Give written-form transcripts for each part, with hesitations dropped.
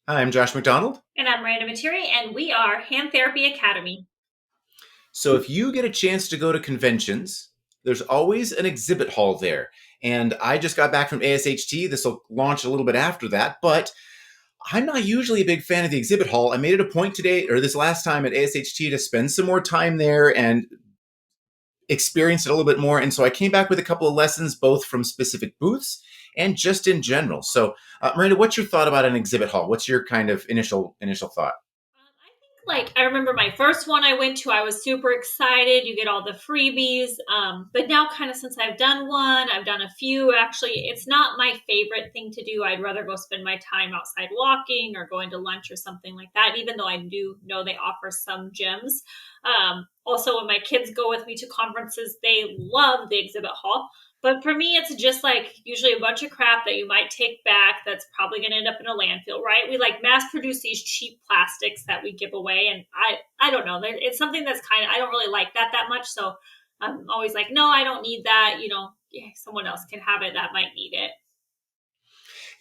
Hi, I'm Josh McDonald. And I'm Miranda Materi, and we are Hand Therapy Academy. So, if you get a chance to go to conventions, there's always an exhibit hall there. And I just got back from ASHT. This will launch a little bit after that, but I'm not usually a big fan of the exhibit hall. I made it a point today, or this last time at ASHT, to spend some more time there and experience it a little bit more. And so I came back with a couple of lessons, both from specific booths and just in general. So, Miranda, what's your thought about an exhibit hall? What's your kind of initial thought? I remember my first one I went to, I was super excited. You get all the freebies. But now, kind of since I've done one, I've done a few. Actually, it's not my favorite thing to do. I'd rather go spend my time outside walking or going to lunch or something like that, even though I do know they offer some gyms. Also, when my kids go with me to conferences, they love the exhibit hall. But for me, it's just like usually a bunch of crap that you might take back that's probably going to end up in a landfill, right? We like mass produce these cheap plastics that we give away. And I don't know. It's something that's kind of, I don't really like that much. So I'm always like, no, I don't need that. Yeah, someone else can have it that might need it.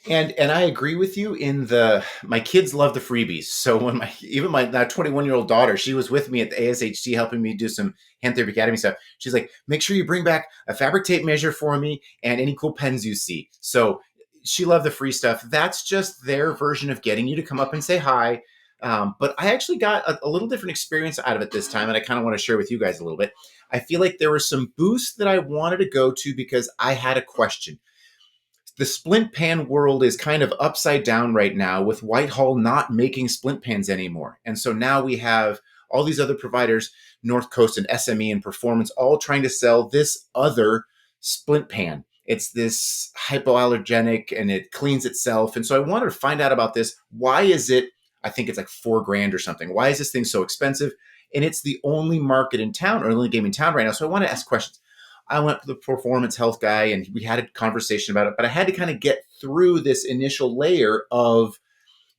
And I agree with you in the my kids love the freebies. So when my now 21-year-old daughter, she was with me at the ASHT helping me do some hand therapy academy stuff. She's like, make sure you bring back a fabric tape measure for me and any cool pens you see. So she loved the free stuff. That's just their version of getting you to come up and say hi. But I actually got a little different experience out of it this time, and I kind of want to share with you guys a little bit. I feel like there were some booths that I wanted to go to because I had a question. The splint pan world is kind of upside down right now with Whitehall not making splint pans anymore. And so now we have all these other providers, North Coast and SME and Performance, all trying to sell this other splint pan. It's this hypoallergenic and it cleans itself. And so I wanted to find out about this. Why is it? I think it's like $4,000 or something. Why is this thing so expensive? And it's the only market in town or only game in town right now. So I want to ask questions. I went to the performance health guy and we had a conversation about it, but I had to kind of get through this initial layer of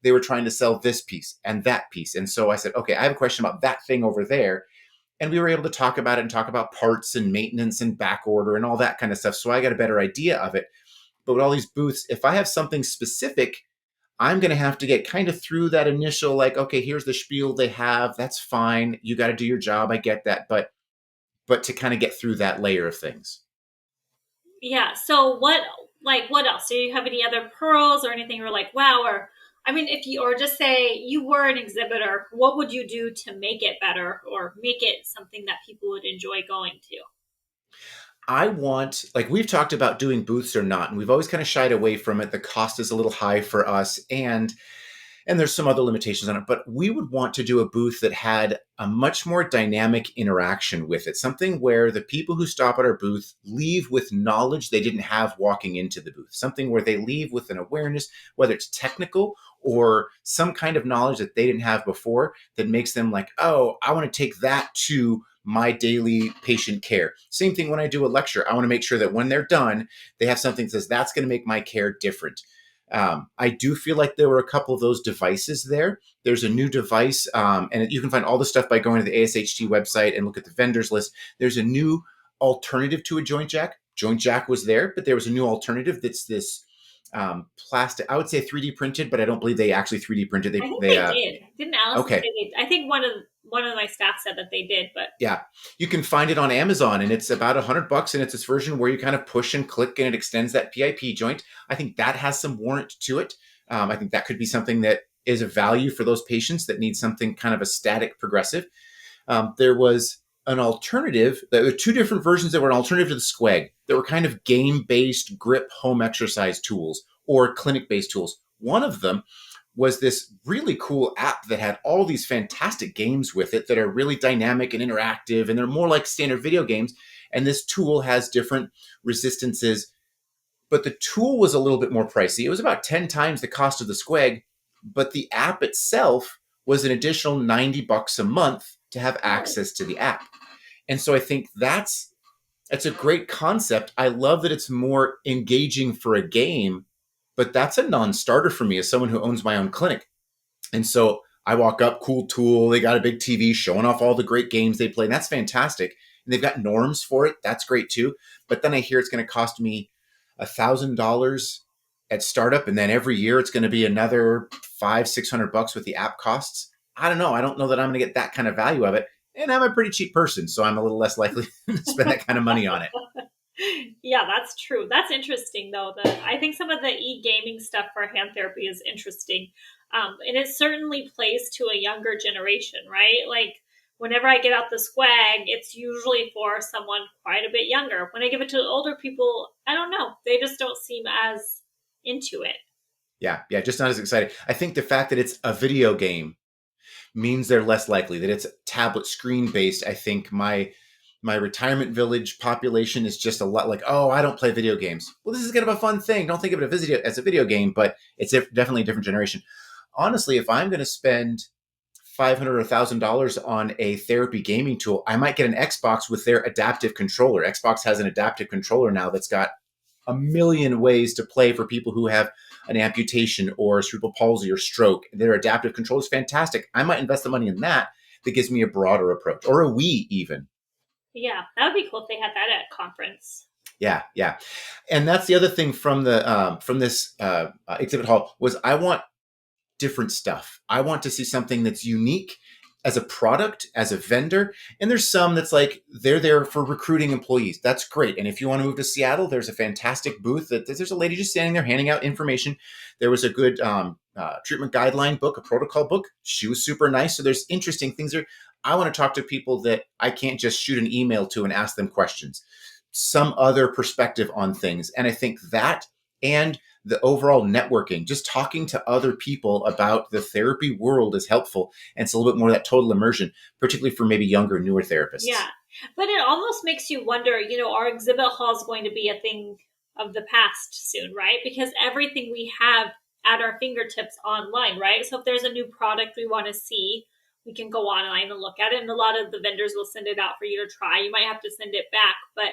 they were trying to sell this piece and that piece. And so I said, okay, I have a question about that thing over there. And we were able to talk about it and talk about parts and maintenance and back order and all that kind of stuff. So I got a better idea of it. But with all these booths, if I have something specific, I'm going to have to get kind of through that initial, like, okay, here's the spiel they have. That's fine. You got to do your job. I get that. But to kind of get through that layer of things. Yeah. So what else? Do you have any other pearls or anything you're like, wow, or I mean, if you, or just say you were an exhibitor, what would you do to make it better or make it something that people would enjoy going to? I want, like, we've talked about doing booths or not, and we've always kind of shied away from it. The cost is a little high for us, and there's some other limitations on it, but we would want to do a booth that had a much more dynamic interaction with it. Something where the people who stop at our booth leave with knowledge they didn't have walking into the booth. Something where they leave with an awareness, whether it's technical or some kind of knowledge that they didn't have before that makes them like, oh, I want to take that to my daily patient care. Same thing when I do a lecture. I want to make sure that when they're done, they have something that says that's going to make my care different. I do feel like there were a couple of those devices there. There's a new device, and you can find all the stuff by going to the ASHT website and look at the vendors list. There's a new alternative to a joint jack. Joint jack was there, but there was a new alternative that's this plastic. I would say 3D printed, but I don't believe they actually 3D printed. I think They they did. Didn't Allison say okay. they? I think one of my staff said that they did, but Yeah, you can find it on Amazon, and it's about $100, and it's this version where you kind of push and click, and it extends that PIP joint. I think that has some warrant to it. I think that could be something that is a value for those patients that need something kind of a static progressive. There was an alternative. There were two different versions that were an alternative to the Squag. That were kind of game-based grip home exercise tools or clinic-based tools. One of them was this really cool app that had all these fantastic games with it that are really dynamic and interactive, and they're more like standard video games. And this tool has different resistances, but the tool was a little bit more pricey. It was about 10 times the cost of the Squag, but the app itself was an additional $90 a month to have oh, access to the app. And so I think that's a great concept. I love that it's more engaging for a game, but that's a non-starter for me as someone who owns my own clinic. And so I walk up, cool tool. They got a big TV showing off all the great games they play. And that's fantastic. And they've got norms for it. That's great too. But then I hear it's going to cost me $1,000 at startup. And then every year it's going to be another $500-600 with the app costs. I don't know. I don't know that I'm going to get that kind of value of it. And I'm a pretty cheap person, so I'm a little less likely to spend that kind of money on it. Yeah, that's true. That's interesting, though. I think some of the e-gaming stuff for hand therapy is interesting, and it certainly plays to a younger generation, right? Like whenever I get out the swag, it's usually for someone quite a bit younger. When I give it to older people, I don't know. They just don't seem as into it. Yeah, yeah, just not as excited. I think the fact that it's a video game means they're less likely that it's tablet screen based. I think my retirement village population is just a lot like, oh, I don't play video games. Well, this is kind of a fun thing. Don't think of it as a video game, but it's definitely a different generation. Honestly, if I'm going to spend $500 or $1,000 on a therapy gaming tool, I might get an Xbox with their adaptive controller. Xbox has an adaptive controller now that's got a million ways to play for people who have an amputation or cerebral palsy or stroke. Their adaptive control is fantastic. I might invest the money in that. That gives me a broader approach, or a Wii even. Yeah, that would be cool if they had that at a conference. Yeah, yeah, and that's the other thing from the from this exhibit hall was I want different stuff. I want to see something that's unique as a product, as a vendor. And there's some that's like they're there for recruiting employees. That's great. And if you want to move to Seattle, there's a fantastic booth that there's a lady just standing there handing out information. There was a good treatment guideline book, a protocol book. She was super nice. So there's interesting things there. I want to talk to people that I can't just shoot an email to and ask them questions, some other perspective on things. And I think that and the overall networking, just talking to other people about the therapy world is helpful. And it's a little bit more of that total immersion, particularly for maybe younger, newer therapists. Yeah. But it almost makes you wonder, our exhibit hall is going to be a thing of the past soon, right? Because everything we have at our fingertips online, right? So if there's a new product we want to see, we can go online and look at it. And a lot of the vendors will send it out for you to try. You might have to send it back, but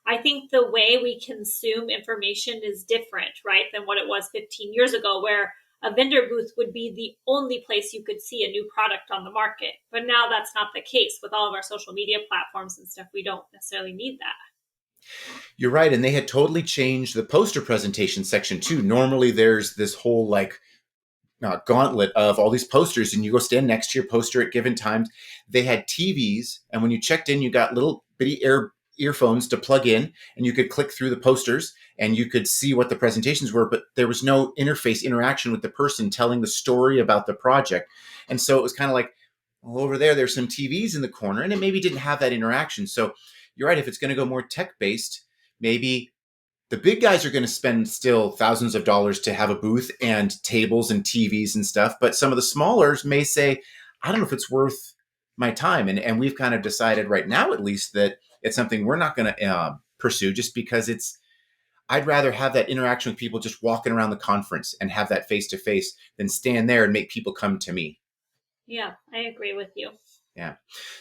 I think the way we consume information is different, right, than what it was 15 years ago, where a vendor booth would be the only place you could see a new product on the market. But now that's not the case with all of our social media platforms and stuff. We don't necessarily need that. You're right. And they had totally changed the poster presentation section too. Normally there's this whole like gauntlet of all these posters, and you go stand next to your poster at given times. They had TVs, and when you checked in, you got little bitty earphones to plug in, and you could click through the posters and you could see what the presentations were, but there was no interface interaction with the person telling the story about the project. And so it was kind of like, well, over there's some TVs in the corner, and it maybe didn't have that interaction. So you're right. If it's going to go more tech based, maybe the big guys are going to spend still thousands of dollars to have a booth and tables and TVs and stuff. But some of the smallers may say, I don't know if it's worth my time. And we've kind of decided right now, at least, that it's something we're not going to pursue just because I'd rather have that interaction with people just walking around the conference and have that face to face than stand there and make people come to me. Yeah, I agree with you. Yeah.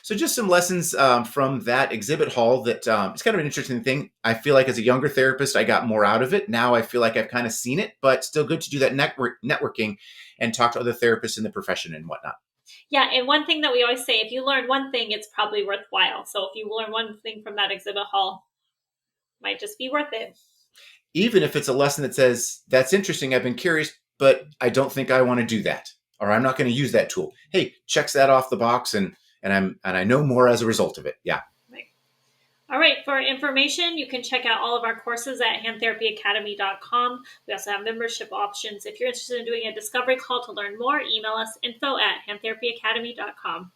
So just some lessons from that exhibit hall that it's kind of an interesting thing. I feel like as a younger therapist, I got more out of it. Now I feel like I've kind of seen it, but still good to do that networking and talk to other therapists in the profession and whatnot. Yeah, and one thing that we always say, if you learn one thing, it's probably worthwhile. So if you learn one thing from that exhibit hall, it might just be worth it. Even if it's a lesson that says, that's interesting, I've been curious, but I don't think I want to do that, or I'm not going to use that tool. Hey, checks that off the box, and I know more as a result of it. Yeah. Right. All right. For information, you can check out all of our courses at handtherapyacademy.com. We also have membership options. If you're interested in doing a discovery call to learn more, email us info@handtherapyacademy.com.